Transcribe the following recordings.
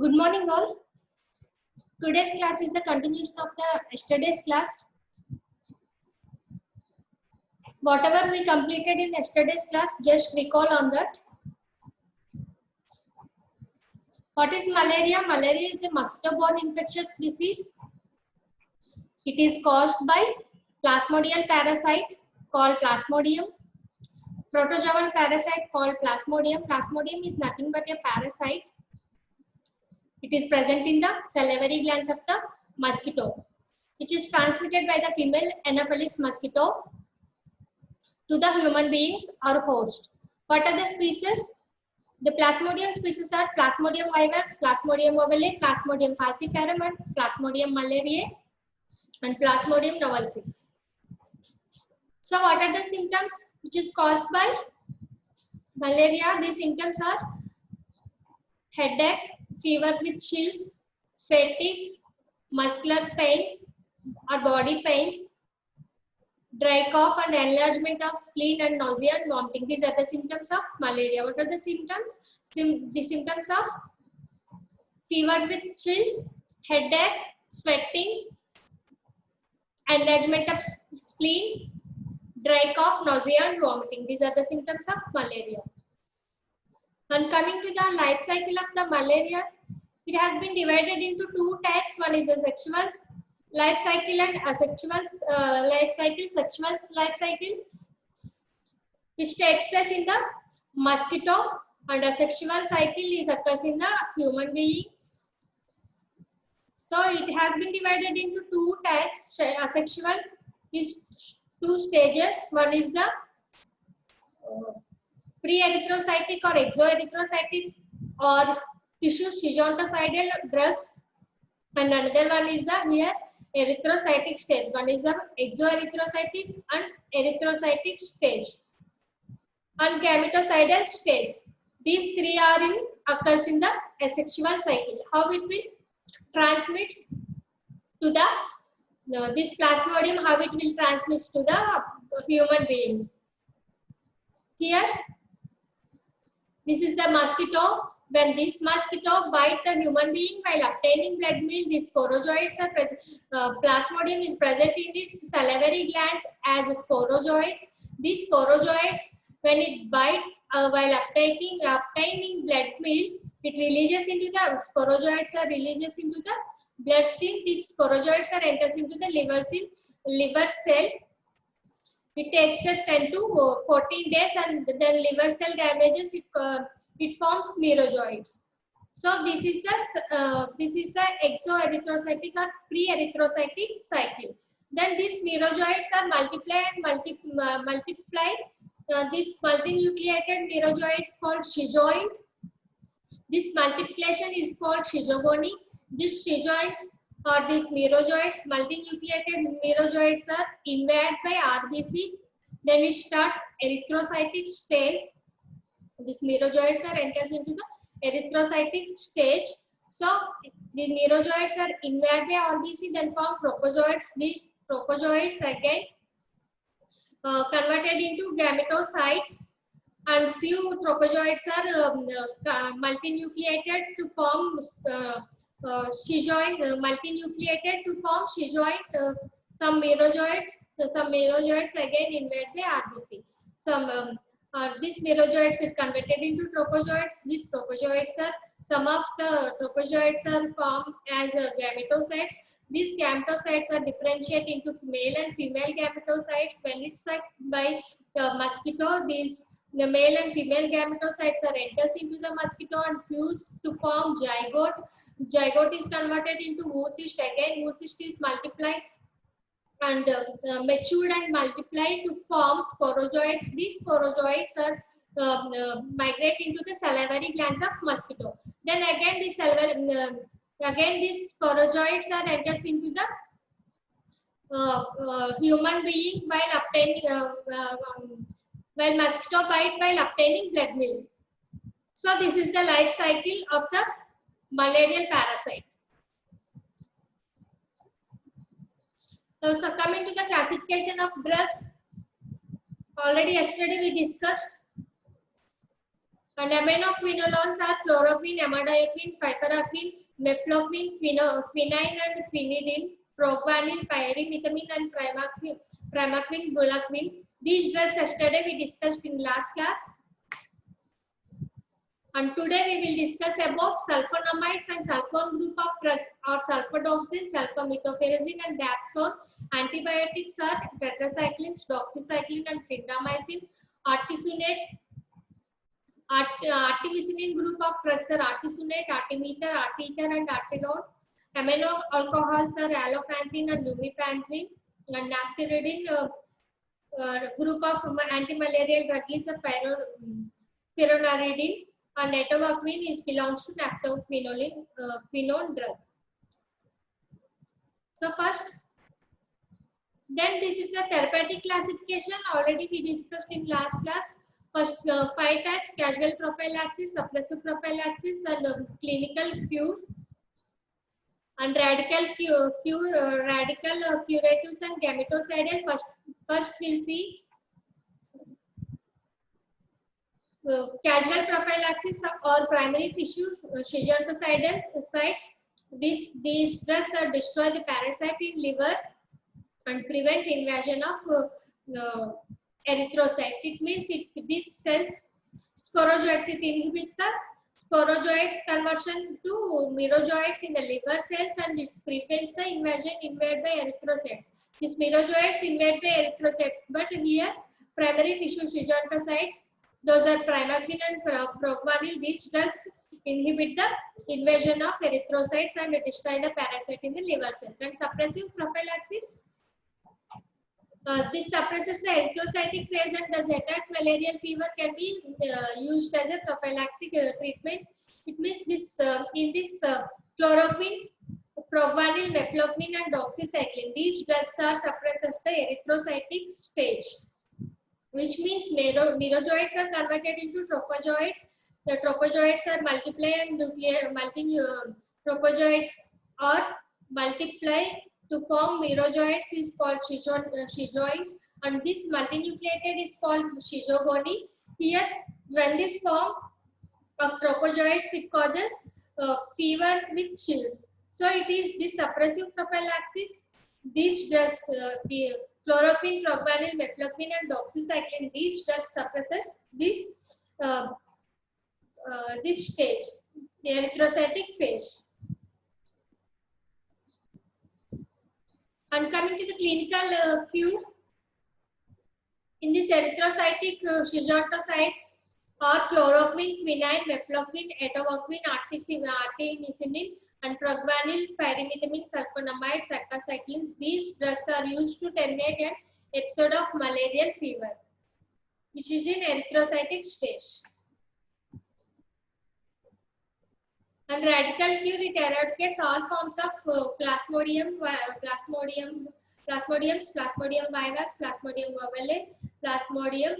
Good morning all. Today's class is the continuation of the yesterday's class. Whatever we completed in yesterday's class, just recall on that. What is malaria? Malaria is the mosquito-borne infectious disease. It is caused by plasmodial parasite called Plasmodium. Protozoal parasite called Plasmodium. Plasmodium is nothing but a parasite. It is present in the salivary glands of the mosquito, which is transmitted by the female Anopheles mosquito to the human beings or host. What are the species? The Plasmodium species are Plasmodium vivax, Plasmodium ovale, Plasmodium falciparum, and Plasmodium malariae, and Plasmodium novalis. So what are the symptoms which is caused by malaria? These symptoms are headache, fever with chills, fatigue, muscular pains or body pains, dry cough and enlargement of spleen, and nausea and vomiting. These are the symptoms of malaria. What are the symptoms? The symptoms of fever with chills, headache, sweating, enlargement of spleen, dry cough, nausea and vomiting. These are the symptoms of malaria. And coming to the life cycle of the malaria, it has been divided into two types. One is the sexual life cycle and asexual life cycle. Sexual life cycle, which takes place in the mosquito, and asexual cycle is occurs in the human being. So it has been divided into two types. Asexual is two stages. One is the pre-erythrocytic or exoerythrocytic or tissue schizontoside drugs, and another one is the here erythrocytic stage. One is the exoerythrocytic and erythrocytic stage and gametocidal stage. These three are occurs in the asexual cycle. How it will transmits to the this plasmodium, how it will transmit to the human beings. Here, this is the mosquito. When this mosquito bites the human being while obtaining blood meal, these sporozoids are present. Plasmodium is present in its salivary glands as sporozoids. These sporozoids, when it bites while obtaining blood meal, it releases into the sporozoids are releases into the bloodstream. These sporozoids are enters into the liver cell. It takes place 10 to 14 days, and then liver cell damages it. It forms merozoites. So this is the exoerythrocytic or pre-erythrocytic cycle. Then these merozoites are multiply and multiply. This multinucleated merozoites called schizoid. This multiplication is called schizogony. These schizoids or these merozoites, multinucleated merozoites, are invaded by RBC. Then it starts erythrocytic stage. These merozoites are enters into the erythrocytic stage. So the merozoites are invaded by RBC, then form tropozoites. These tropozoites again converted into gametocytes, and few tropozoites are multinucleated to form schizoid. Multinucleated to form schizoid. Some merozoites again invaded by RBC. These merozoites is converted into tropozoites. These tropozoites are, some of the tropozoites are formed as gametocytes. These gametocytes are differentiated into male and female gametocytes. When it's sucked by the mosquito, the male and female gametocytes are enters into the mosquito and fuse to form zygote. Zygote is converted into oocyst. Again, oocyst is multiplied and matured and multiply to form sporozoites. These sporozoites are migrate into the salivary glands of mosquito. Then again, these sporozoites are enters into the human being while obtaining while mosquito bite while obtaining blood meal. So this is the life cycle of the malarial parasite. So coming to the classification of drugs, already yesterday we discussed And aminoquinolones are chloroquine, amidoquine, piperacin, mefloquine, quinine and quinidine, proguanil, pyrimethamine and primaquine, buloquine. These drugs yesterday we discussed in last class. And today we will discuss about sulfonamides and sulfone group of drugs or sulfadoxine, sulfamethoxyrazine and dapsone. Antibiotics are tetracyclines, doxycycline and clindamycin. Artesunate, artemisinin group of drugs are artesunate, artemether, artether and arterone. Amino alcohols are allophantine and lumefantrine. And naphthalidine group of antimalarial drug is the pyronaridine. And atovaquine belongs to naphthoquinone drug. So first, then this is the therapeutic classification. Already we discussed in last class. First, 5 types: casual prophylaxis, suppressive prophylaxis, and clinical cure. And radical curatives and gametocidal. First we'll see casual prophylaxis or primary tissue schizontocides. These drugs are destroy the parasite in liver and prevent invasion of erythrocyte. It means these cells sporozoites. It inhibits the sporozoites conversion to merozoites in the liver cells and it prevents the invade by erythrocytes. These merozoites invade by erythrocytes, but here primary tissue schizontocides. Those are primaquine and proguanil. These drugs inhibit the invasion of erythrocytes and destroy the parasite in the liver cells. And suppressive prophylaxis, this suppresses the erythrocytic phase and thus attack malarial fever can be used as a prophylactic treatment. It means this in this chloroquine, proguanil, mefloquine and doxycycline. These drugs are suppresses the erythrocytic stage, which means merozoites are converted into trophozoites. The trophozoites are multiply and trophozoites are multiply to form merozoites is called schizoid, and this multinucleated is called schizogony. Here, when this form of trophozoites, it causes fever with chills. So it is this suppressive prophylaxis. These drugs, the chloroquine, proguanil, mefloquine and doxycycline, these drugs suppresses this stage, the erythrocytic phase. And coming to the clinical cure, in this erythrocytic schizontocides are chloroquine, quinine, mefloquine, atovaquine, artemisinin and proguanil, pyrimethamine, sulfonamide, tetracyclines. These drugs are used to terminate an episode of malarial fever, which is in erythrocytic stage. And radical cure, it eradicates all forms of Plasmodium vivax, Plasmodium ovale, Plasmodium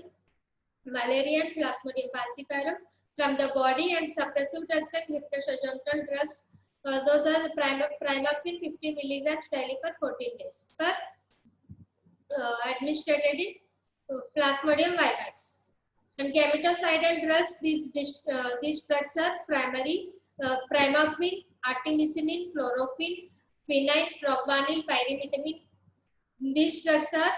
malarian, Plasmodium falciparum from the body, and suppressive drugs and hypnoschizoidal drugs. Those are the primaquine 15 milligrams daily for 14 days. For administered in Plasmodium vivax. And gametocidal drugs, these drugs are primaquine, artemisinin, chloroquine, quinine, proguanil, pyrimethamine. These drugs are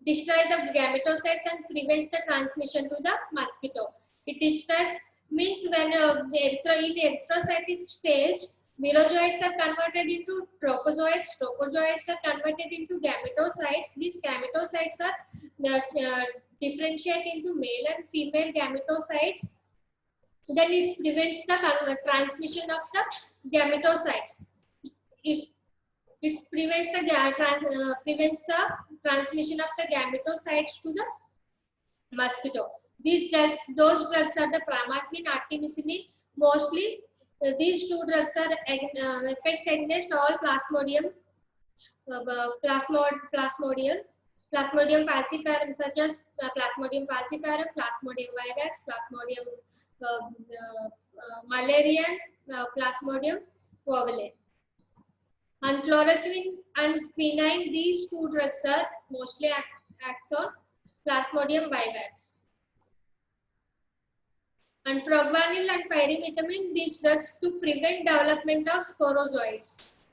destroy the gametocytes and prevents the transmission to the mosquito. It destroys means when in erythrocytic stage, merozoites are converted into trophozoites. Trophozoites are converted into gametocytes. These gametocytes are differentiate into male and female gametocytes. Then it prevents the transmission of the gametocytes. It prevents the transmission of the gametocytes to the mosquito. These drugs, those drugs are the primaquine, artemisinin. Mostly, these two drugs are effect against all Plasmodium, Plasmodium falciparum, such as Plasmodium falciparum, Plasmodium vivax, Plasmodium malarian, Plasmodium ovale. And chloroquine and quinine, these two drugs are mostly acts on Plasmodium vivax. And progranil and pyrimethamine, these drugs to prevent development of sporozoites.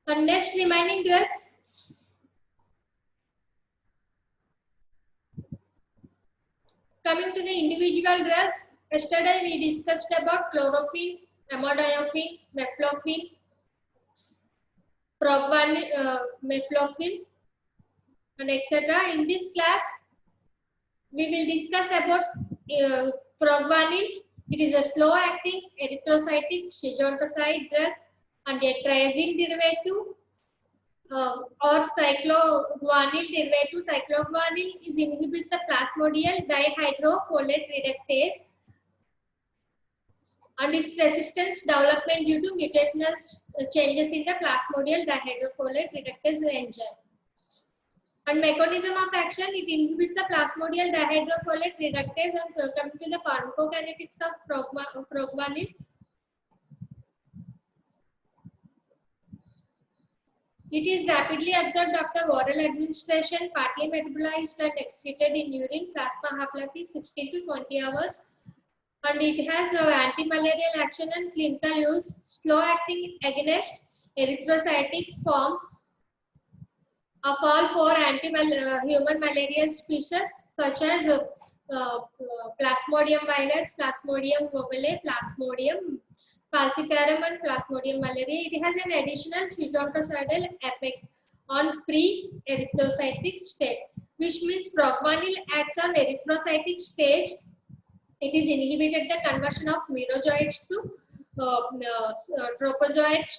And next remaining drugs, coming to the individual drugs, yesterday we discussed about chloroquine, amlodipine, mefloquine, progranil, mefloquine, and etc. In this class, we will discuss about progranil. It is a slow-acting erythrocytic schizontoside drug and a triazine derivative or cycloguanil derivative. Cycloguanil inhibits the plasmodial dihydrofolate reductase and its resistance development due to mutational changes in the plasmodial dihydrofolate reductase enzyme. And mechanism of action, it inhibits the plasmodial dihydrofolate reductase. And coming to the pharmacokinetics of progranil, it is rapidly absorbed after oral administration, partly metabolized and excreted in urine. Plasma half-life is 16 to 20 hours. And it has anti-malarial action and clinical use. Slow-acting against erythrocytic forms of all four human malarial species such as Plasmodium vivax, Plasmodium ovale, Plasmodium falciparum and Plasmodium malariae. It has an additional schizontosodal effect on pre-erythrocytic state, which means progranil acts on erythrocytic stage. It is inhibited the conversion of merozoites to tropozoites,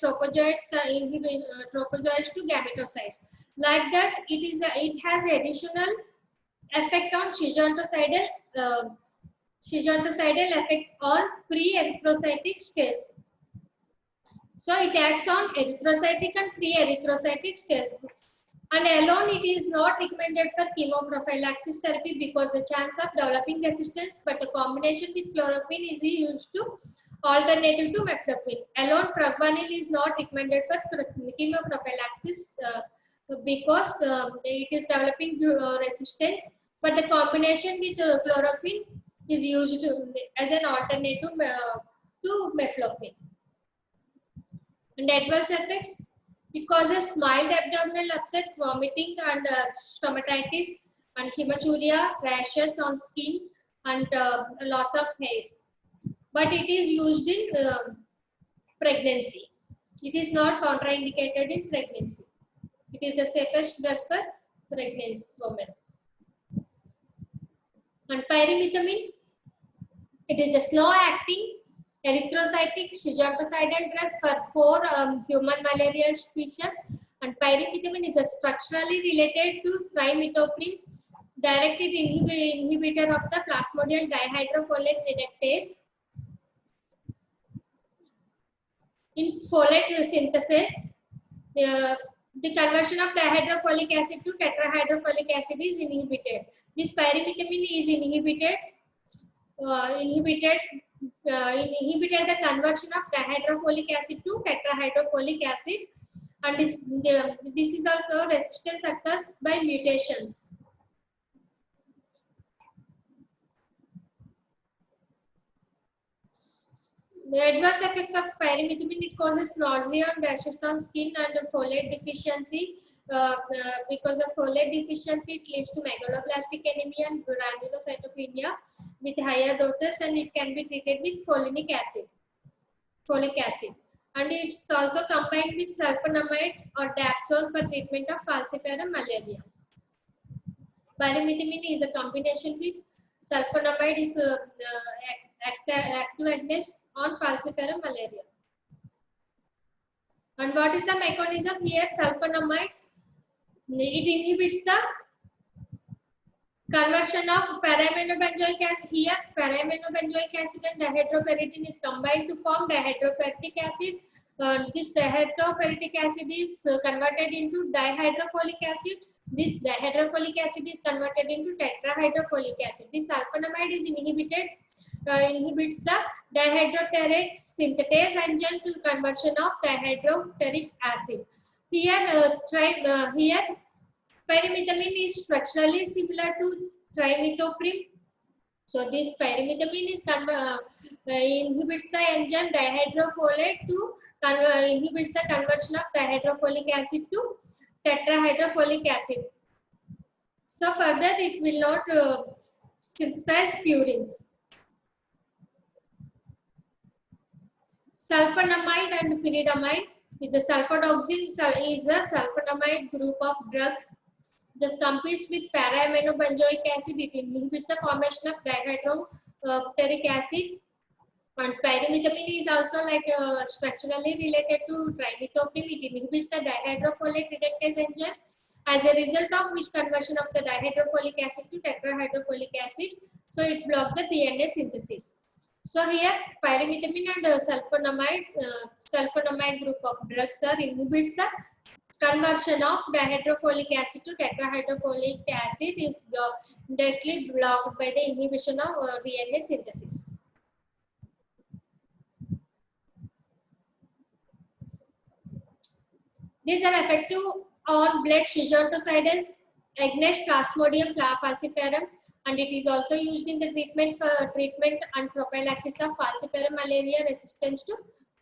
tropozoites to gametocytes. Like that, it has additional effect on schizontosodal effect on pre-erythrocytic stage. So it acts on erythrocytic and pre-erythrocytic stage. And alone, it is not recommended for chemoprophylaxis therapy because the chance of developing resistance, but a combination with chloroquine is used to alternative to mefloquine. Alone, progranil is not recommended for chemoprophylaxis because it is developing resistance, but the combination with chloroquine is used as an alternative to mefloquine. And adverse effects, it causes mild abdominal upset, vomiting and stomatitis and hematuria, rashes on skin and loss of hair. But it is used in pregnancy. It is not contraindicated in pregnancy. It is the safest drug for pregnant women. And pyrimethamine, it is a slow-acting erythrocytic schizontosodal drug for four human malarial species. And pyrimethamine is a structurally related to trimethoprim, directed inhibitor of the plasmodial dihydrofolate reductase in folate synthesis. The conversion of dihydrofolic acid to tetrahydrofolic acid is inhibited. This pyrimethamine is inhibited the conversion of dihydrofolic acid to tetrahydrofolic acid, and this is also resistance occurs by mutations. The adverse effects of pyrimethamine, it causes nausea and rashes on skin and folate deficiency. Because of folate deficiency, it leads to megaloblastic anemia and granulocytopenia with higher doses, and it can be treated with folic acid. And it's also combined with sulfonamide or dapsone for treatment of falciparum malaria. Pyrimethamine is a combination with sulfonamide is active agonist on falciparum malaria. And what is the mechanism here? Sulfonamides, it inhibits the conversion of para-aminobenzoic acid. Here, para-aminobenzoic acid and dihydropyridine is combined to form dihydropyritic acid. This dihydropyritic acid is converted into dihydrofolic acid. This dihydrofolic acid is converted into tetrahydrofolic acid. This sulfonamide is inhibits the dihydroterate synthetase enzyme to conversion of dihydroteric acid. Here, Pyrimethamine is structurally similar to trimethoprim. So this pyrimethamine is inhibits the enzyme dihydrofolate to inhibits the conversion of dihydrofolic acid to tetrahydrofolic acid. So further, it will not synthesize purines. Sulfonamide and pyridamide is the sulfadoxine is the sulfonamide group of drug. This competes with para-aminobenzoic acid. It inhibits the formation of dihydropteric acid. And pyrimethamine is also like structurally related to trimethoprim. It inhibits the dihydrofolate reductase enzyme, as a result of which conversion of the dihydrofolic acid to tetrahydrofolic acid. So it blocks the DNA synthesis. So here pyrimethamine and sulfonamide group of drugs are inhibits the conversion of dihydrofolic acid to tetrahydrofolic acid is directly blocked by the inhibition of DNA synthesis. These are effective on blood schizontoside against Plasmodium falciparum, and it is also used in the treatment and prophylaxis of falciparum malaria resistance to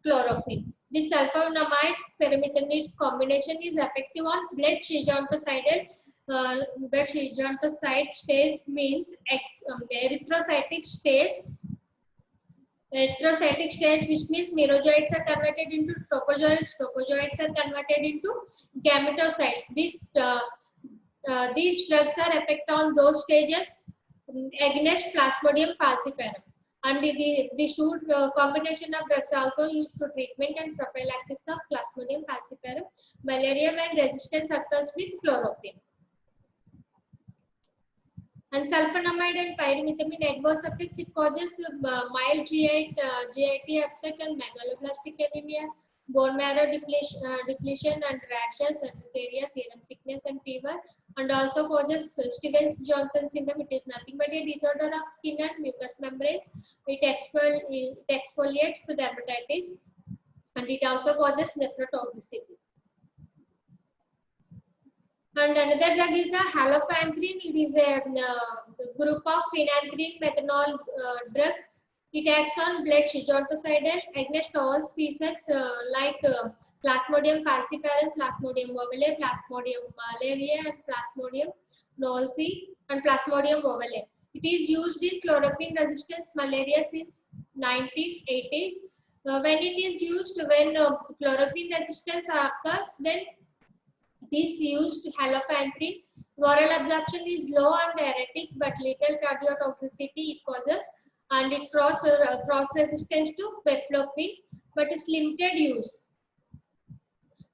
chloroquine. This sulfonamide pyrimethamine combination is effective on blood schizontoside stage, means erythrocytic stage. Erythrocytic stage, which means merozoites are converted into tropozoites, tropozoites are converted into gametocytes. These drugs are effective on those stages against Plasmodium falciparum. And these two combination of drugs are also used for treatment and prophylaxis of Plasmodium falciparum malaria when resistance occurs with chloroquine. And sulfonamide and pyrimethamine adverse effects, it causes mild GIT upset and megaloblastic anemia, bone marrow depletion and rashes, urticaria, serum sickness and fever, and also causes Stevens-Johnson syndrome. It is nothing but a disorder of skin and mucous membranes. It exfoliates the dermatitis, and it also causes nephrotoxicity. And another drug is the halofanthrin. It is a group of phenanthrene methanol drug. It acts on blood schizontoside against all species like Plasmodium falciparum, Plasmodium ovale, Plasmodium malaria, and Plasmodium knowlesi, and Plasmodium ovale. It is used in chloroquine resistance malaria since 1980s. When it is used, when chloroquine resistance occurs, then this used halofanthrin. Oral absorption is low and erratic, but little cardiotoxicity it causes, and it cross resistance to pefloquine, but is limited use.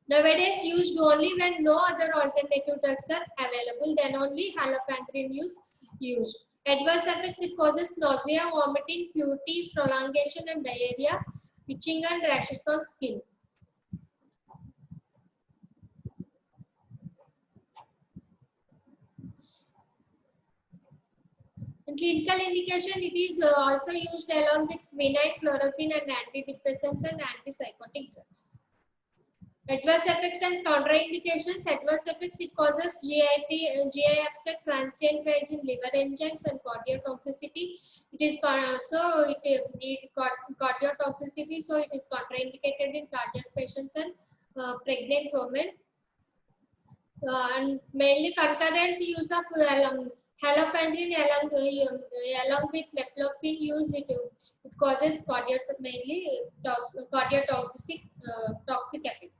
Nowadays used only when no other alternative drugs are available, then only halofanthrin used. Adverse effects, it causes nausea, vomiting, QT, prolongation and diarrhea, itching and rashes on skin. In clinical indication, it is also used along with quinine, chloroquine and antidepressants and antipsychotic drugs. Adverse effects and contraindications. Adverse effects, it causes GI upset, transient rise in liver enzymes and cardiotoxicity. It is cardiotoxicity, so it is contraindicated in cardiac patients and pregnant women. And mainly concurrent use of halofanthrin along with mefloquine use, it causes mainly cardiotoxic toxic effect.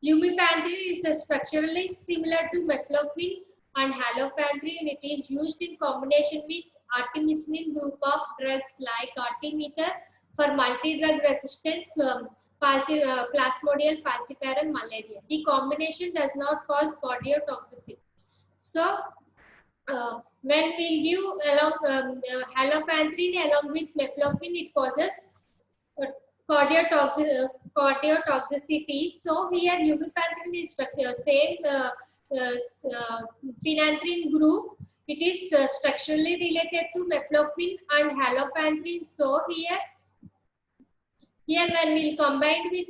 Lumefantrine is structurally similar to mefloquine and halofanthrin. It is used in combination with artemisinin group of drugs like artemether for multi-drug resistance Plasmodium falciparum malaria. The combination does not cause cardiotoxicity. So when we give along halofanthrin along with mefloquine, it causes cardiotoxicity. So here lumefantrine is same phenanthrene group. It is structurally related to mefloquine and halofanthrin. So here when we'll combine with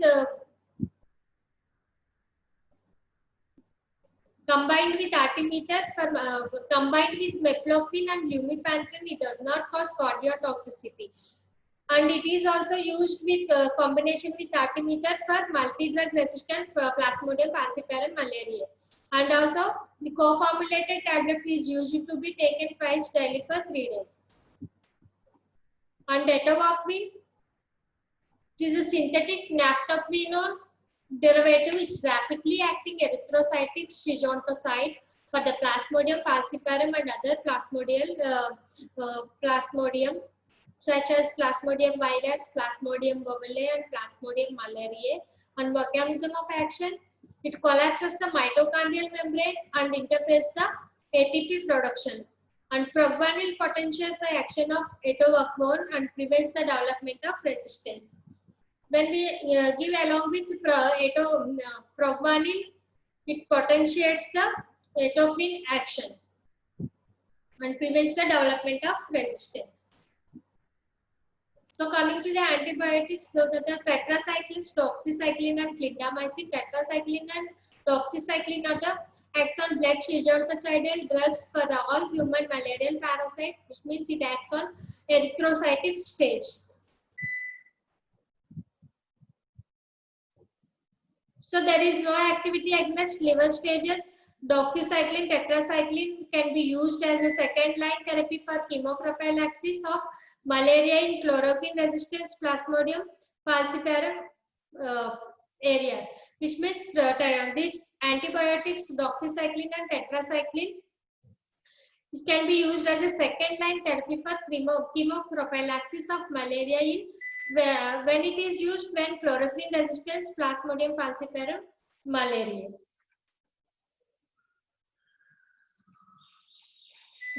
Combined with artemether, combined with mefloquine and lumefantrine, it does not cause cardiotoxicity. And it is also used with combination with artemether for multi-drug resistant Plasmodium falciparum malaria. And also the co-formulated tablets is used to be taken twice daily for 3 days. And atovaquone, it is a synthetic naphthoquinone derivative is rapidly acting erythrocytic schizontocide for the Plasmodium falciparum and other Plasmodium such as Plasmodium vivax, Plasmodium bovillae and Plasmodium malariae. And mechanism of action, it collapses the mitochondrial membrane and interferes the ATP production. And progvanil potentiates the action of atovaquone and prevents the development of resistance. When we give along with progvanil, it potentiates the atopine action and prevents the development of resistance. So coming to the antibiotics, those are the tetracyclines, doxycycline and clindamycin. Tetracycline and doxycycline are the acts on blood schizontocidial drugs for the all human malarial parasite, which means it acts on erythrocytic stage. So there is no activity against liver stages. Doxycycline, tetracycline can be used as a second line therapy for chemoprophylaxis of malaria in chloroquine resistance Plasmodium falciparum areas, which means these antibiotics, doxycycline and tetracycline, this can be used as a second line therapy for chemoprophylaxis of malaria in when it is used when chloroquine resistance Plasmodium falciparum malaria.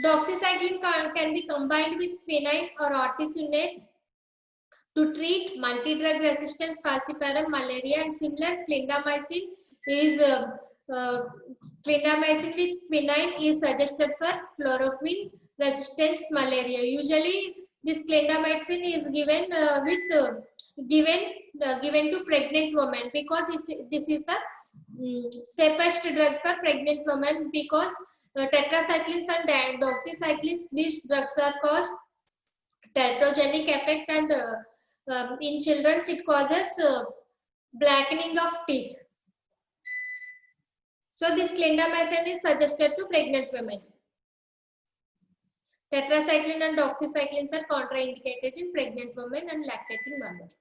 Doxycycline can be combined with quinine or artesunate to treat multi-drug resistance falciparum malaria, and similar clindamycin is clindamycin with quinine is suggested for chloroquine resistance malaria. Usually this clindamycin is given given to pregnant women because this is the safest drug for pregnant women, because tetracyclines and doxycyclines, these drugs are caused teratogenic effect, and in children it causes blackening of teeth. So this clindamycin is suggested to pregnant women. Tetracycline and doxycyclines are contraindicated in pregnant women and lactating mothers.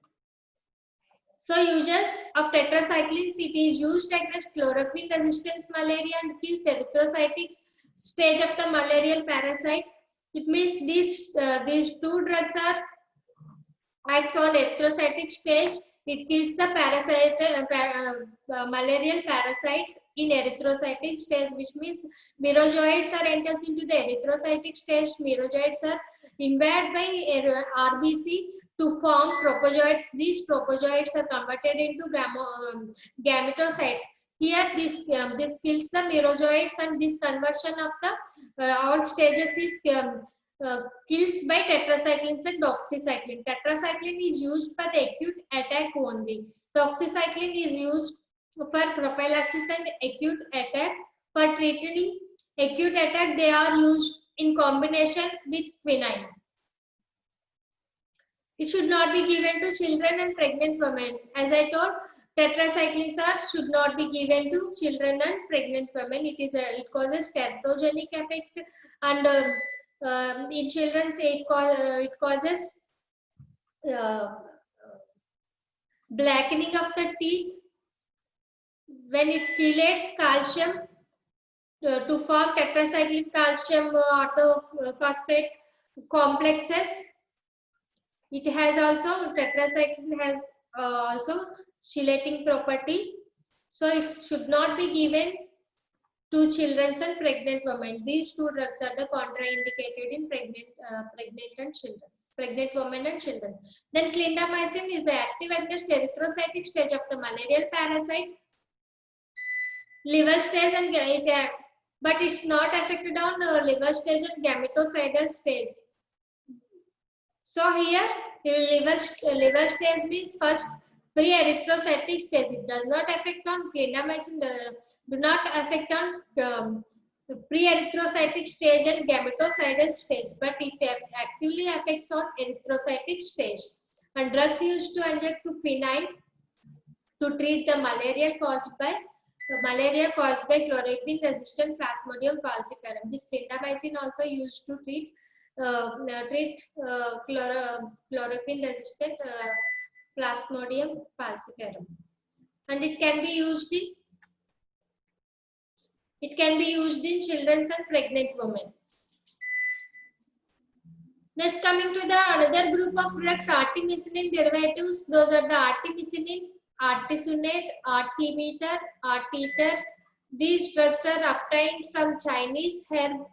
So uses of tetracyclines, it is used against chloroquine resistance malaria and kills erythrocytic stage of the malarial parasite. It means these two drugs are acts on erythrocytic stage. It kills the malarial parasites in erythrocytic stage, which means merozoites are enters into the erythrocytic stage. Merozoites are invaded by RBC to form tropozoites. These tropozoites are converted into gametocytes. Here, this kills the merozoites, and this conversion of the all stages is kills by tetracyclines and doxycycline. Tetracycline is used for the acute attack only. Doxycycline is used for prophylaxis and acute attack. For treating acute attack, they are used in combination with quinine. It should not be given to children and pregnant women. As I told, tetracyclines should not be given to children and pregnant women. It causes teratogenic effect, and in children it causes blackening of the teeth when it chelates calcium to form tetracyclic calcium orthophosphate complexes. It has also, tetracycline has also chelating property, so it should not be given to children and pregnant women. These two drugs are the contraindicated in pregnant women and children. Then clindamycin is the active against erythrocytic stage of the malarial parasite, liver stage, and but it's not affected on liver stage and gametocidal stage. So here liver stage means first pre-erythrocytic stage. It does not affect on clindamycin, do not affect on pre-erythrocytic stage and gametocidal stage, but it actively affects on erythrocytic stage. And drugs used to inject to quinine to treat the malaria caused by chloroquine resistant Plasmodium falciparum. This clindamycin also used to treat chloroquine resistant Plasmodium falciparum, and it can be used in children and pregnant women. Next, coming to the another group of drugs, artemisinin derivatives. Those are the artemisinin, artesunate, artemether, artether. These drugs are obtained from Chinese herb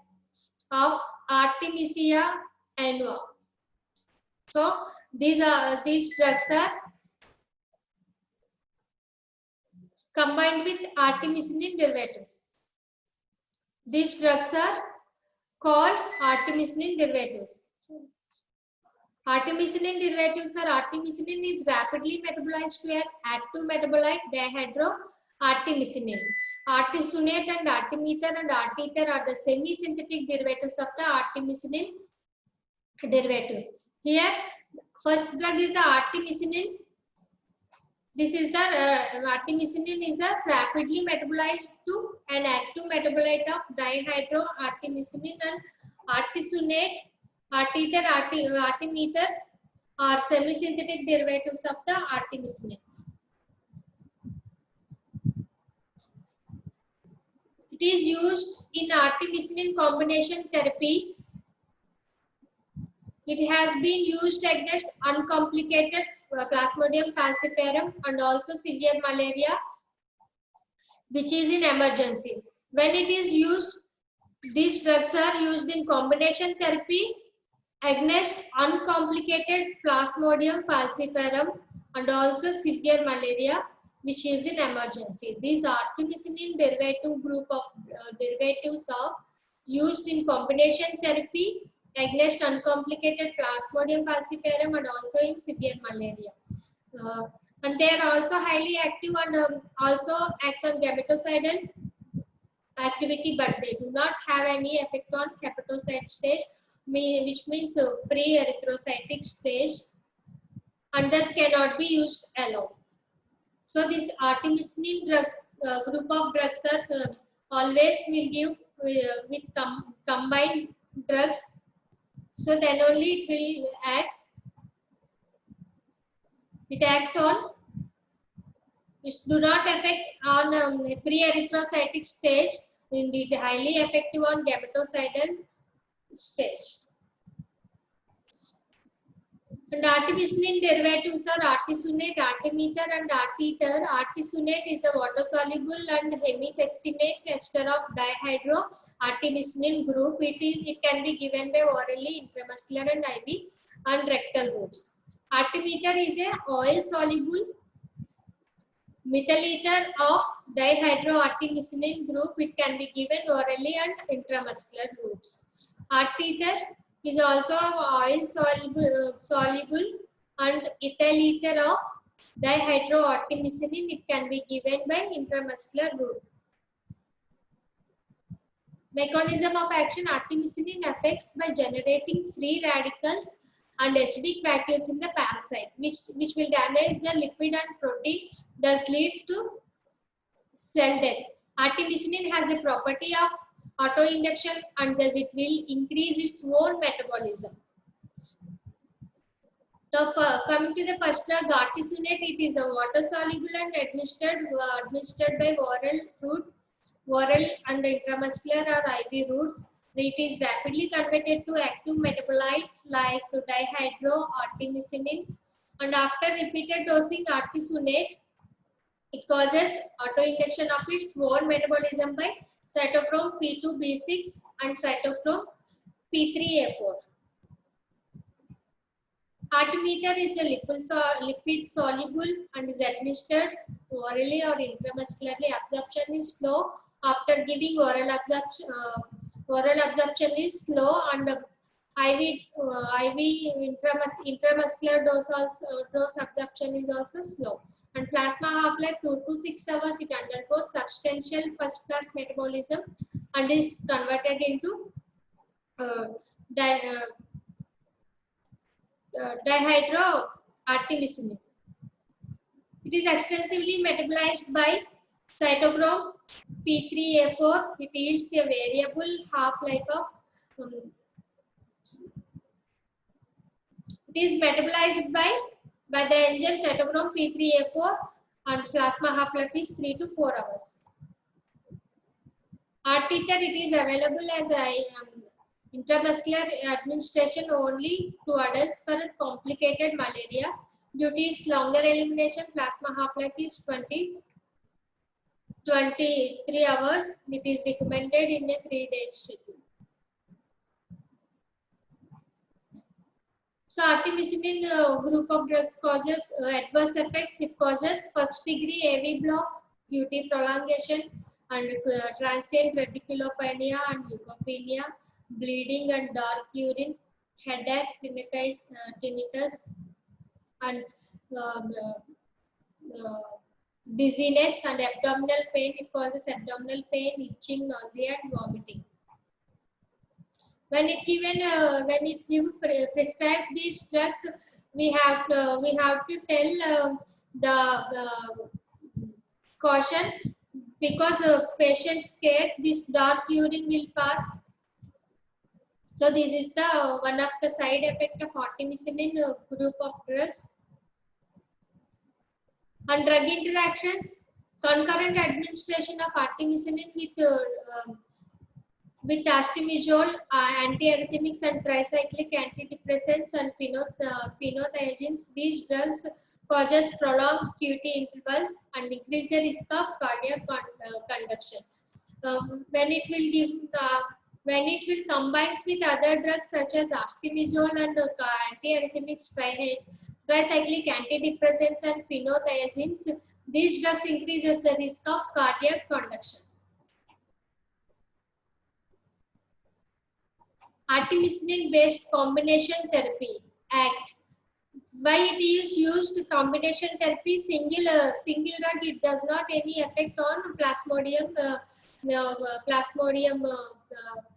of Artemisia annua. So these drugs are combined with artemisinin derivatives. These drugs are called artemisinin derivatives. Artemisinin derivatives are artemisinin is rapidly metabolized to an active metabolite dihydroartemisinin. Artesunate and artemether and artether are the semi-synthetic derivatives of the artemisinin derivatives. Here, first drug is the artemisinin. This is the artemisinin is the rapidly metabolized to an active metabolite of dihydroartemisinin, and artesunate, artether, artemether are semi-synthetic derivatives of the artemisinin. It is used in artemisinin combination therapy. It has been used against uncomplicated Plasmodium falciparum and also severe malaria, which is in emergency. When it is used, these drugs are used in combination therapy against uncomplicated Plasmodium falciparum and also severe malaria, which is in emergency. These artemisinin derivative group of derivatives are used in combination therapy against uncomplicated Plasmodium falciparum and also in severe malaria. And they are also highly active and also acts on gametocidal activity, but they do not have any effect on hepatocyte stage, which means pre-erythrocytic stage, and thus cannot be used alone. So this artemisinin drugs group of drugs are always will give with combined drugs. So then only it will acts on, which do not affect on pre-erythrocytic stage, indeed highly effective on gametocidal stage. And artemisinin derivatives are artesunate, artemether and artether. Artesunate is the water-soluble and hemisuccinate ester of dihydroartemisinin group. It can be given by orally, intramuscular and IV and rectal routes. Artemether is a oil-soluble methyl ether of dihydroartemisinin group. It can be given orally and intramuscular routes. Artether is also oil soluble and ethyl ether of dihydroartemisinin. It can be given by intramuscular route. Mechanism of action: artemisinin affects by generating free radicals and acidic vacuoles in the parasite, which will damage the lipid and protein, thus leads to cell death. Artemisinin has a property of autoinduction and thus it will increase its own metabolism. So coming to the first drug, artesunate, it is the water soluble and administered by oral and intramuscular or IV routes. It is rapidly converted to active metabolite like dihydroartemisinin, and after repeated dosing artesunate, it causes autoinduction of its own metabolism by cytochrome P2B6 and cytochrome P3A4. Artemether is a lipid soluble and is administered orally or intramuscularly. Absorption is slow. After giving oral absorption is slow, and IV intramuscular dose absorption is also slow. And plasma half-life 2 to 6 hours. It undergoes substantial first-class metabolism and is converted into dihydroartemisinin. It is extensively metabolized by cytochrome P3A4. It yields a variable half-life of it is metabolized by the enzyme cytochrome P3A4 and plasma half-life is 3 to 4 hours. Artether, it is available as intramuscular administration only to adults for complicated malaria. Due to its longer elimination, plasma half-life is 23 hours. It is recommended in a 3-day schedule. So artemisinin group of drugs causes adverse effects. It causes first degree AV block, QT prolongation, and transient reticulopenia and leukopenia, bleeding and dark urine, headache, tinnitus, and dizziness and abdominal pain. It causes abdominal pain, itching, nausea, and vomiting. When it prescribe these drugs, we have to tell the caution, because patient scared this dark urine will pass. So this is the one of the side effect of artemisinin group of drugs. And drug interactions, concurrent administration of artemisinin with astimizole, antiarrhythmics and tricyclic antidepressants and phenothiazines. These drugs causes prolonged QT intervals and increase the risk of cardiac conduction. When it will combines with other drugs such as astimizole and antiarrhythmics, tricyclic antidepressants and phenothiazines, these drugs increases the risk of cardiac conduction. Artemisinin based combination therapy ACT. Why it is used combination therapy? Single drug, it does not any effect on Plasmodium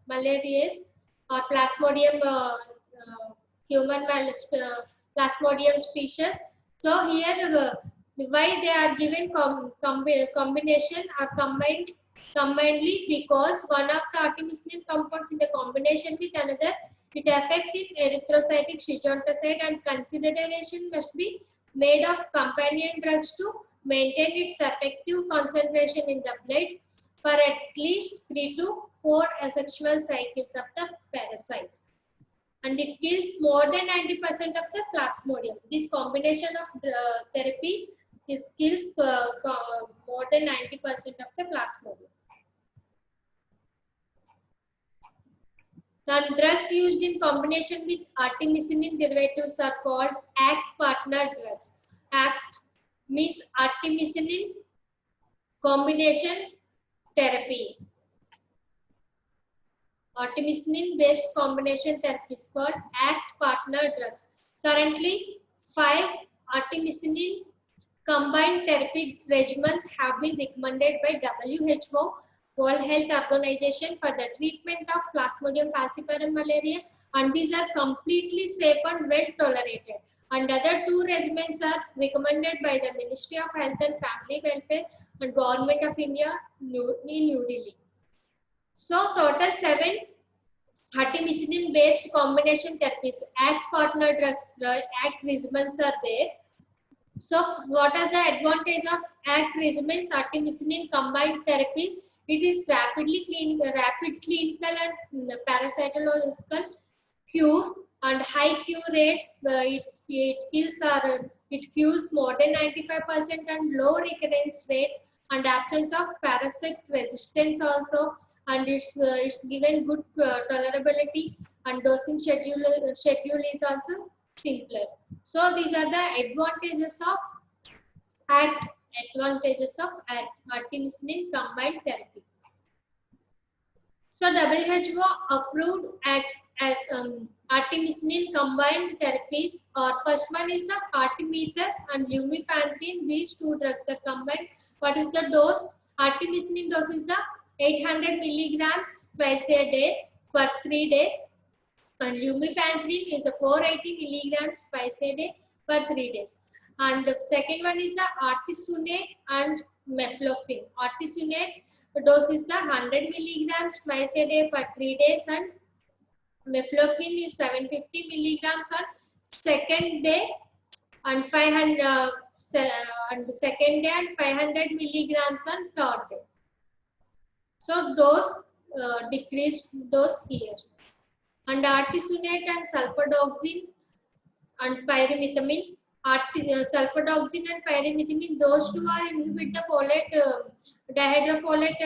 malariae or Plasmodium Plasmodium species. So here why they are given combination or combinedly, because one of the artemisinin compounds in the combination with another, it affects its erythrocytic schizontocyte, and consideration must be made of companion drugs to maintain its effective concentration in the blood for at least 3 to 4 asexual cycles of the parasite. And it kills more than 90% of the Plasmodium. This combination of therapy kills more than 90% of the Plasmodium. The drugs used in combination with artemisinin derivatives are called ACT partner drugs. ACT means artemisinin combination therapy. Artemisinin based combination therapy is called ACT partner drugs. Currently, 5 artemisinin combined therapy regimens have been recommended by WHO, World Health Organization, for the treatment of Plasmodium falciparum malaria, and these are completely safe and well tolerated. And other 2 regimens are recommended by the Ministry of Health and Family Welfare and Government of India in New Delhi. So total 7 artemisinin based combination therapies, ACT partner drugs, ACT regimens are there. So what are the advantages of ACT regimens, artemisinin combined therapies? It is rapid clinical and parasitological cure and high cure rates. It cures more than 95% and low recurrence rate and absence of parasite resistance also, and it's given good tolerability, and dosing schedule is also simpler. So these are the advantages of ACT. Artemisinin combined therapy. So WHO approved artemisinin combined therapies, or first one is the artemether and lumefantrine. These two drugs are combined. What is the dose? Artemisinin dose is the 800 milligrams twice a day for 3 days, and lumefantrine is the 480 milligrams twice a day for 3 days. And the second one is the artesunate and mefloquine. Artesunate dose is the 100 milligrams twice a day for 3 days, and mefloquine is 750 milligrams on second day, and 500 and second day, and 500 milligrams on third day. So dose decreased dose here. And artesunate and sulfadoxine and pyrimethamine. Sulfadoxine and pyrimethamine, those two are inhibit the folate dihydrofolate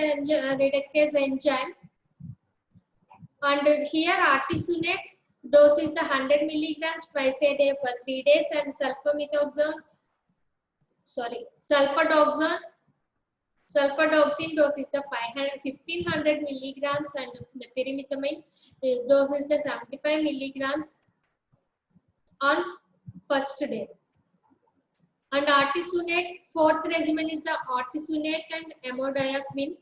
reductase enzyme. And here artesunate dose is the 100 milligrams twice a day for 3 days, and sulfadoxine dose is the 1500 milligrams, and the pyrimethamine dose is the 75 milligrams on first day. And artesunate, fourth regimen is the artesunate and amodiaquine.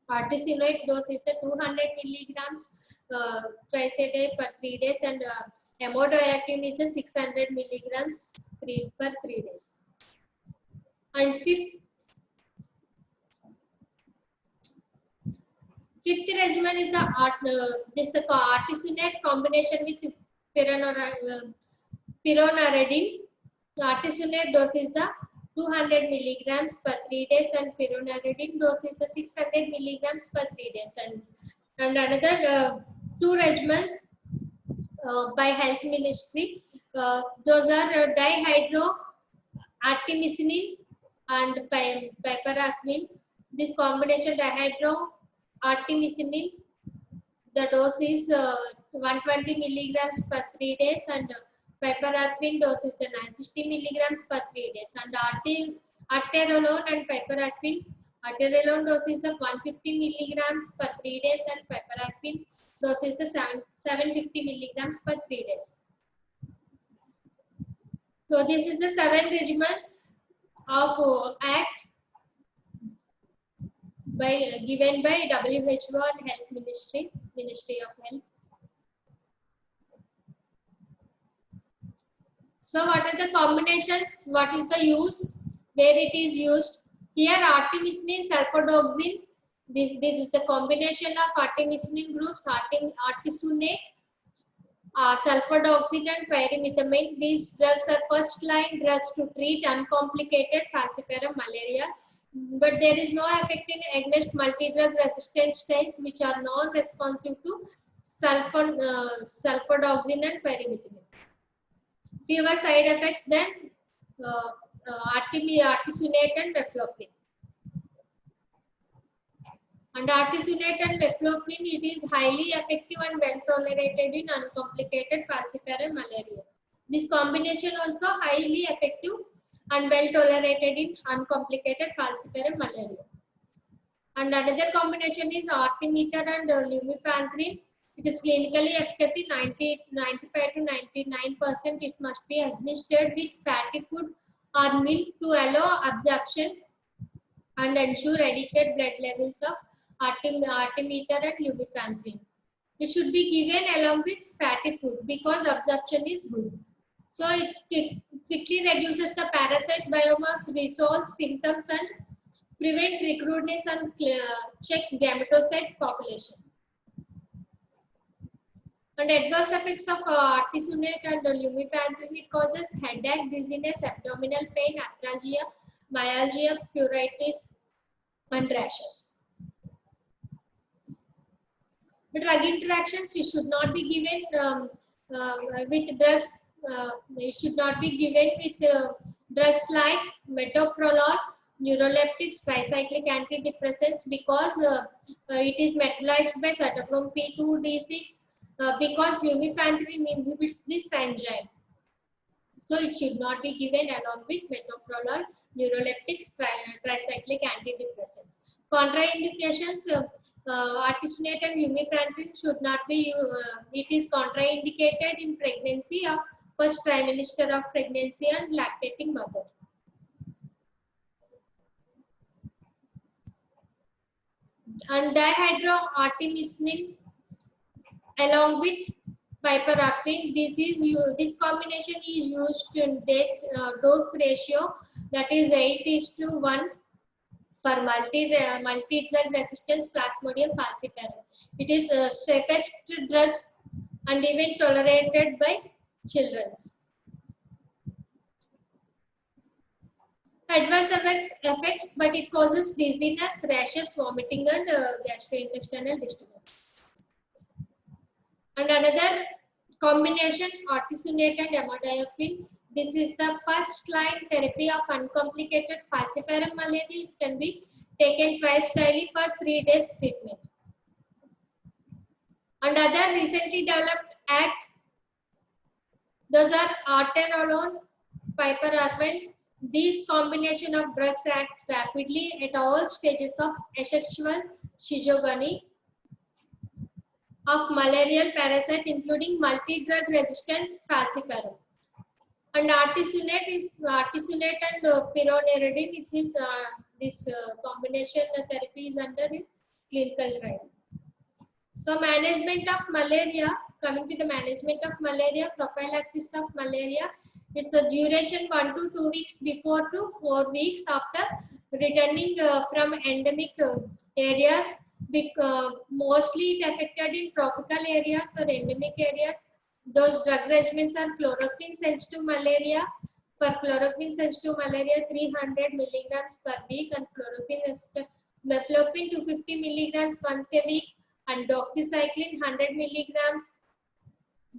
Artesunate dose is the 200 milligrams twice a day for 3 days, and amodiaquine is the 600 milligrams per 3 days. And fifth regimen is the artesunate combination with pyronaridine. Artesunate dose is the 200 milligrams per 3 days, and pyronaridine dose is the 600 milligrams per 3 days. And another two regimens by Health Ministry. Those are dihydroartemisinin and piperacillin. This combination dihydroartemisinin, the dose is 120 milligrams per 3 days, and piperacillin dose is the 960 milligrams per 3 days. And atenolone and piperacillin, atenolone dose is the 150 milligrams per 3 days, and piperacillin dose is the 750 milligrams per 3 days. So this is the 7 regimens of Act given by WHO and Health Ministry of Health. So what are the combinations? What is the use? Where it is used? Here artemisinin, sulfadoxine. This is the combination of artemisinin groups, artesunate, sulfadoxine and pyrimethamine. These drugs are first line drugs to treat uncomplicated falciparum malaria, but there is no effect against multi-drug resistant strains which are non-responsive to sulfadoxine and pyrimethamine. Fewer side effects than artesunate and mefloquine. And artesunate and mefloquine, it is highly effective and well tolerated in uncomplicated falciparum malaria. This combination also highly effective and well tolerated in uncomplicated falciparum malaria. And another combination is artemether and lumefantrine. It is clinically efficacy 95 to 99%. It must be administered with fatty food or milk to allow absorption and ensure adequate blood levels of artemether and lumefantrine. It should be given along with fatty food because absorption is good. So it quickly reduces the parasite biomass, resolves symptoms, and prevent recruitness and check gametocyte population. And adverse effects of artesunate and lumefantrine, it causes headache, dizziness, abdominal pain, arthralgia, myalgia, pruritus, and rashes. The drug interactions, it should not be given with drugs. It should not be given with drugs like metoprolol, neuroleptics, tricyclic antidepressants, because it is metabolized by cytochrome P2D6. Because lumefantrine inhibits this enzyme. So it should not be given along with metoprolol, neuroleptics, tricyclic antidepressants. Contraindications, artesunate and lumefantrine should not be, it is contraindicated in pregnancy of first trimester of pregnancy and lactating mother. And dihydroartemisinin along with piperacin, this combination is used in dose ratio that is 8:1 for multi-drug resistance Plasmodium falciparum. It is safest drugs and even tolerated by children. Adverse effects, but it causes dizziness, rashes, vomiting, and gastrointestinal disturbance. And another combination, artesunate and amodiaquine. This is the first line therapy of uncomplicated falciparum malaria. It can be taken twice daily for 3 days treatment. And other recently developed act, those are atenolone, piperacin. These combination of drugs acts rapidly at all stages of asexual schizophrenia of malarial parasite, including multi-drug resistant falciparum. And artesunate and pyronidine. This combination therapy is under in clinical trial. So management of malaria, coming to the management of malaria, prophylaxis of malaria, it's a duration 1 to 2 weeks before to 4 weeks after returning from endemic areas. Mostly it affected in tropical areas or endemic areas. Those drug regimens are chloroquine sensitive malaria. For chloroquine sensitive malaria, 300 milligrams per week, and mefloquine 250 milligrams once a week, and doxycycline 100 milligrams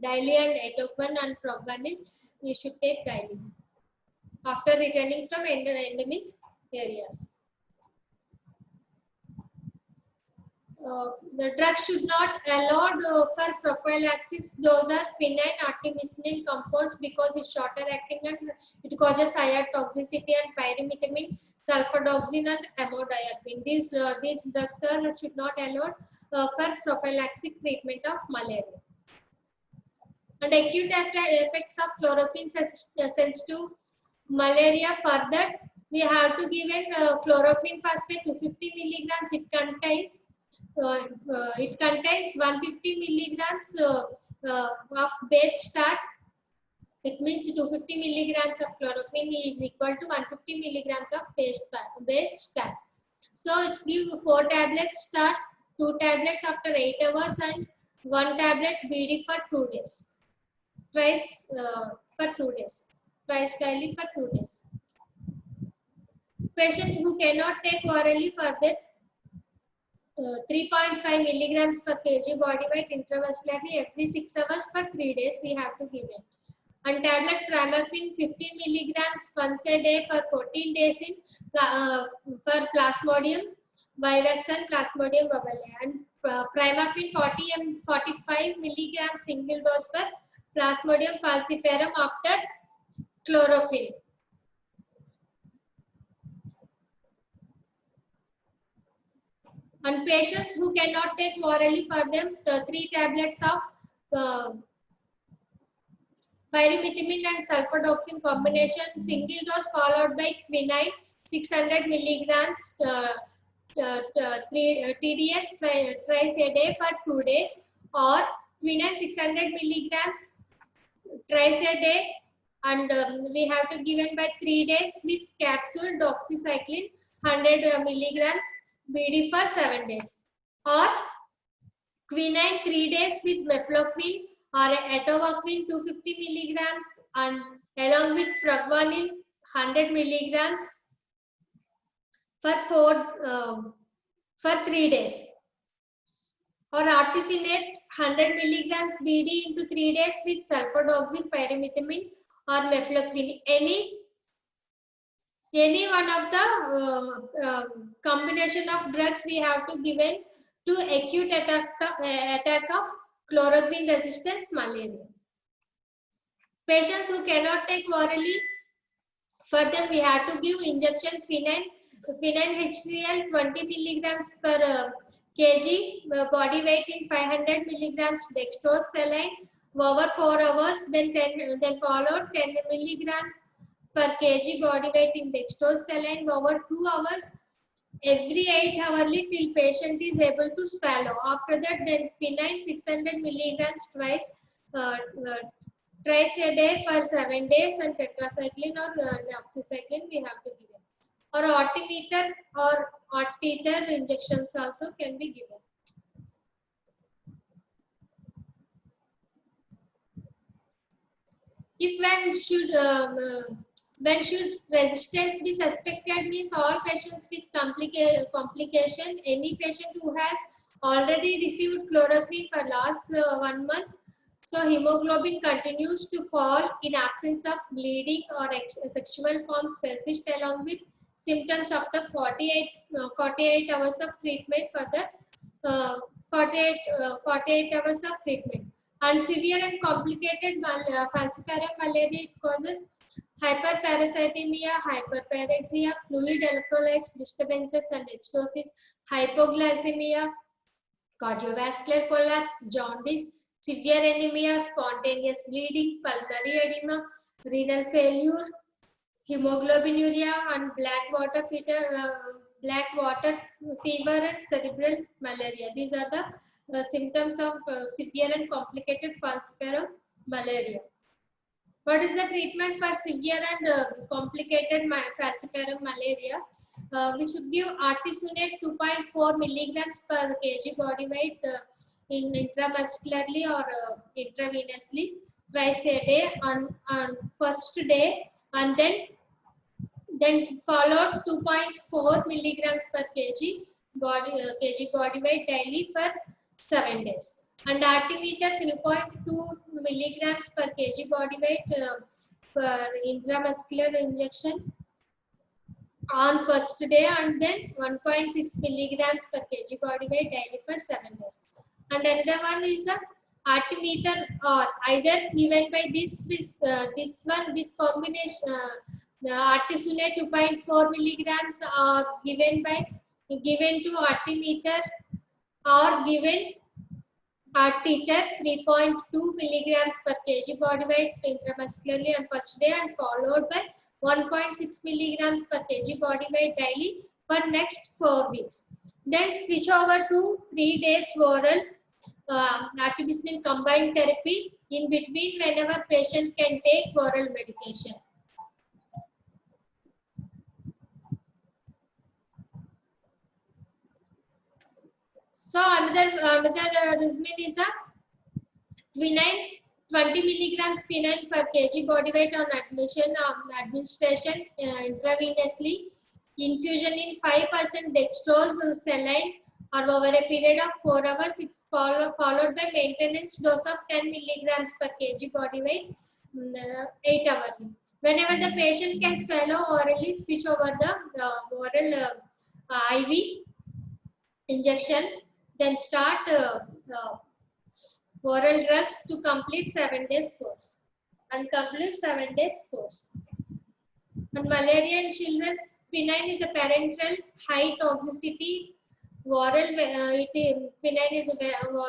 daily, and atoquone and proguanil you should take daily after returning from endemic areas. The drug should not allowed for prophylaxis. Those are quinine artemisinin compounds because it's shorter acting and it causes higher toxicity, and pyrimethamine, sulfadoxine, and amodiaquine. These drugs are should not allowed for prophylactic treatment of malaria. And acute effects of chloroquine sensitive malaria. Further, we have to give chloroquine phosphate 250 milligrams. It contains 150 milligrams of base start. It means 250 milligrams of chloroquine is equal to 150 milligrams of base start. So it's give 4 tablets start, 2 tablets after 8 hours, and 1 tablet BD for 2 days. Twice for 2 days. Twice daily for 2 days. Patient who cannot take orally for that 3.5 milligrams per kg body weight intravascularly every 6 hours for 3 days we have to give it. And tablet primaquine 15 milligrams once a day for 14 days in for Plasmodium vivax and Plasmodium bovidae, and primaquine 45 milligrams single dose for Plasmodium falciparum after chloroquine. And patients who cannot take orally, for them 3 tablets of pyrimethamine and sulfadoxine combination single dose followed by quinine 600 milligrams TDS twice a day for 2 days, or quinine 600 milligrams twice a day, and we have to given by 3 days with capsule doxycycline 100 milligrams BD for 7 days, or quinine 3 days with mefloquine or atovaquine 250 milligrams and along with proguanil 100 milligrams for 3 days, or artesunate 100 milligrams BD into 3 days with sulfadoxine, pyrimethamine or mefloquine. Any one of the combination of drugs we have to given to acute attack of chloroquine resistance malaria. Patients who cannot take orally, for them we have to give injection quinine HCl 20 milligrams per kg body weight in 500 milligrams dextrose saline over 4 hours, then followed 10 milligrams per kg body weight in dextrose saline over 2 hours every 8 hourly till patient is able to swallow. After that, then quinine 600 milligrams uh, uh, twice a day for 7 days, and tetracycline or doxycycline we have to give it. Or artemether or artether injections also can be given. If when should resistance be suspected means all patients with complication. Any patient who has already received chloroquine for last 1 month, so hemoglobin continues to fall in absence of bleeding or sexual forms persist along with symptoms after 48 hours of treatment for the 48 hours of treatment. And severe and complicated falciparum malaria, it causes hyperparasitemia, hyperparexia, fluid electrolytes disturbances and acidosis, hypoglycemia, cardiovascular collapse, jaundice, severe anemia, spontaneous bleeding, pulmonary edema, renal failure, hemoglobinuria, and black water fever and cerebral malaria. These are the symptoms of severe and complicated falciparum malaria. What is the treatment for severe and complicated falciparum malaria? We should give artesunate 2.4 milligrams per kg body weight in intramuscularly or intravenously twice a day on first day, and then followed 2.4 milligrams per kg body weight daily for 7 days. And artemether 3.2 milligrams per kg body weight for intramuscular injection on first day, and then 1.6 milligrams per kg body weight daily for 7 days. And another one is the artemether, or either given by this combination, the artesunate 2.4 milligrams, or given to artemether, or given artether 3.2 milligrams per kg body weight intramuscularly on first day, and followed by 1.6 milligrams per kg body weight daily for next 4 weeks. Then switch over to 3 days oral artemisinin combined therapy in between whenever patient can take oral medication. So another regimen is the quinine, 20 milligrams quinine per kg body weight on administration intravenously, infusion in 5% dextrose saline or over a period of 4 hours. It's followed by maintenance dose of 10 milligrams per kg body weight 8 hourly. Whenever the patient can swallow orally, switch over the oral IV injection, then start oral drugs to complete 7 days course. And complete 7 days course. And malaria in children, quinine is the parenteral high toxicity oral. Quinine is well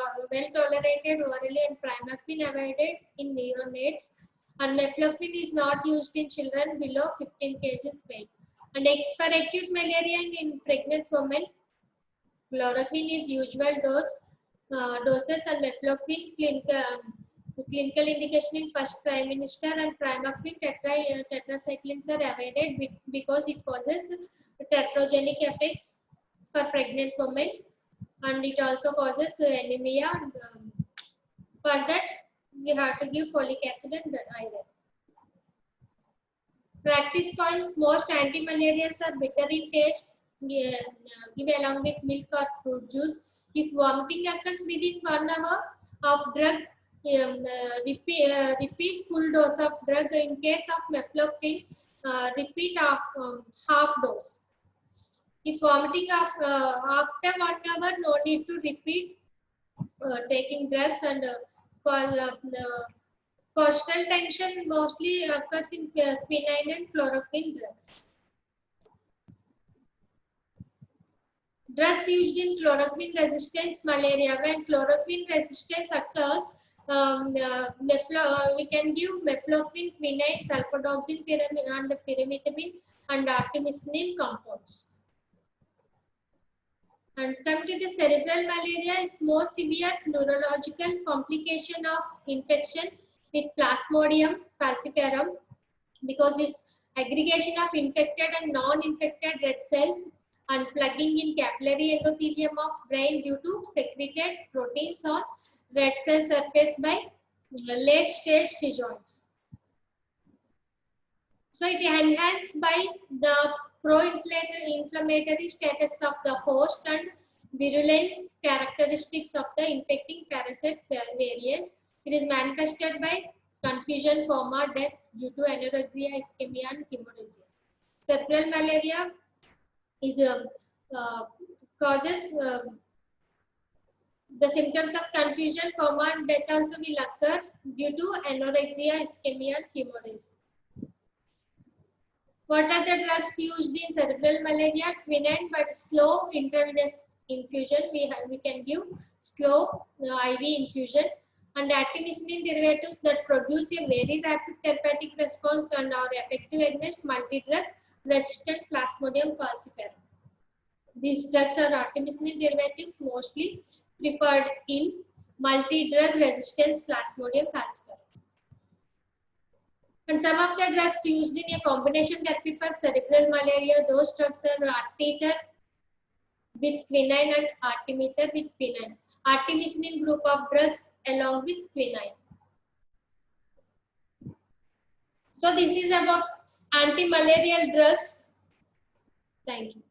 tolerated orally, and primaquine avoided in neonates. And mefloquine is not used in children below 15 kg weight. And for acute malaria in pregnant women, chloroquine is usual doses, and mefloquine clinical indication in first trimester, and primaquine tetracyclines are avoided because it causes teratogenic effects for pregnant women, and it also causes anemia. And, for that, we have to give folic acid and iron. Practice points: most anti-malarials are bitter in taste. Give along with milk or fruit juice. If vomiting occurs within 1 hour of drug, repeat full dose of drug. In case of mefloquine, repeat of half dose. If vomiting after 1 hour, no need to repeat taking drugs. And coastal tension mostly occurs in quinine and chloroquine drugs. Drugs used in chloroquine resistance malaria. When chloroquine resistance occurs, we can give mefloquine, quinine, sulfadoxine, and pyrimethamine and artemisinin compounds. And coming to the cerebral malaria is more severe neurological complication of infection with Plasmodium falciparum because it's aggregation of infected and non-infected red cells and plugging in capillary endothelium of brain due to secreted proteins on red cell surface by late stage seizures. So it enhanced by the pro-inflammatory status of the host and virulence characteristics of the infecting parasite variant. It is manifested by confusion, coma, death due to anorexia, ischemia, and hemorrhagia. Cerebral malaria is causes the symptoms of confusion, coma, and death also will occur due to anorexia, ischemia, and hemorrhagia. What are the drugs used in cerebral malaria? Quinine, but slow intravenous infusion. We can give slow IV infusion, and artemisinin derivatives that produce a very rapid therapeutic response and are effective against multi-drug resistant Plasmodium falciparum. These drugs are artemisinin derivatives mostly preferred in multi-drug resistance Plasmodium falciparum. And some of the drugs used in a combination therapy for cerebral malaria, those drugs are artemether with quinine and artemether with quinine. Artemisinin group of drugs along with quinine. So this is about anti-malarial drugs. Thank you.